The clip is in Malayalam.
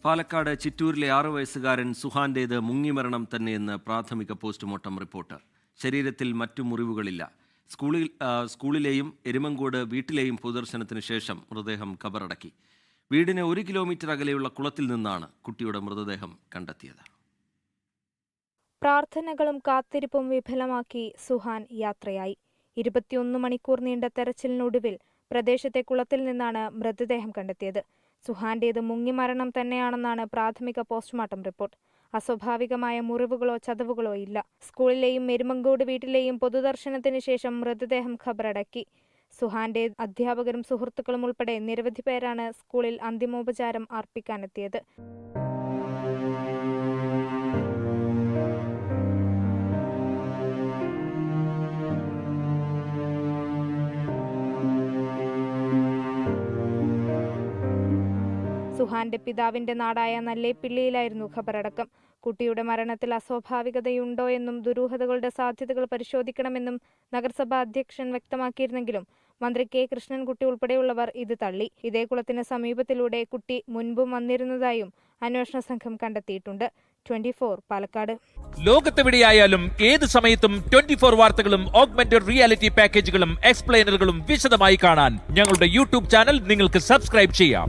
പാലക്കാട് ചിറ്റൂരിലെ 6 വയസ്സുകാരൻ സുഹാന്റേത് മുങ്ങിമരണം തന്നെയെന്ന് പ്രാഥമിക പോസ്റ്റ്മോർട്ടം റിപ്പോർട്ട്. ശരീരത്തിൽ മറ്റു മുറിവുകളില്ല. സ്കൂളിലെയും എരുമങ്കോട് വീട്ടിലെയും പൊതുദർശനത്തിന് ശേഷം മൃതദേഹം കബറടക്കി. വീടിന് 1 കിലോമീറ്റർ അകലെയുള്ള കുളത്തിൽ നിന്നാണ് കുട്ടിയുടെ മൃതദേഹം കണ്ടെത്തിയത്. പ്രാർത്ഥനകളും കാത്തിരിപ്പും വിഫലമാക്കി സുഹാൻ യാത്രയായി. 21 മണിക്കൂർ നീണ്ട തെരച്ചിലിനൊടുവിൽ പ്രദേശത്തെ കുളത്തിൽ നിന്നാണ് മൃതദേഹം കണ്ടെത്തിയത്. സുഹാന്റേത് മുങ്ങിമരണം തന്നെയാണെന്നാണ് പ്രാഥമിക പോസ്റ്റ്മോർട്ടം റിപ്പോർട്ട്. അസ്വാഭാവികമായ മുറിവുകളോ ചതവുകളോ ഇല്ല. സ്കൂളിലെയും എരുമങ്കോട് വീട്ടിലെയും പൊതുദർശനത്തിന് ശേഷം മൃതദേഹം ഖബറടക്കി. സുഹാന്റെ അധ്യാപകരും സുഹൃത്തുക്കളും ഉൾപ്പെടെ നിരവധി പേരാണ് സ്കൂളിൽ അന്തിമോപചാരം അർപ്പിക്കാനെത്തിയത്. സുഹാന്റെ പിതാവിന്റെ നാടായ നല്ലേപ്പിള്ളിയിലായിരുന്നു ഖബറടക്കം. കുട്ടിയുടെ മരണത്തിൽ അസ്വാഭാവികതയുണ്ടോ എന്നും ദുരൂഹതകളുടെ സാധ്യതകൾ പരിശോധിക്കണമെന്നും നഗരസഭാ അധ്യക്ഷൻ വ്യക്തമാക്കിയിരുന്നെങ്കിലും മന്ത്രി കെ കൃഷ്ണൻകുട്ടി ഉൾപ്പെടെയുള്ളവർ ഇത് തള്ളി. ഇതേ കുളത്തിന് സമീപത്തിലൂടെ കുട്ടി മുൻപും വന്നിരുന്നതായും അന്വേഷണ സംഘം കണ്ടെത്തിയിട്ടുണ്ട്. 24 പാലക്കാട്. ലോകത്തെവിടെയായാലും ഏത് സമയത്തും 24 വാർത്തകളും ഓഗ്മെന്റഡ് റിയാലിറ്റി പാക്കേജുകളും എക്സ്പ്ലെയിനറുകളും വിശദമായി കാണാൻ ഞങ്ങളുടെ യൂട്യൂബ് ചാനൽ നിങ്ങൾക്ക് സബ്സ്ക്രൈബ് ചെയ്യാം.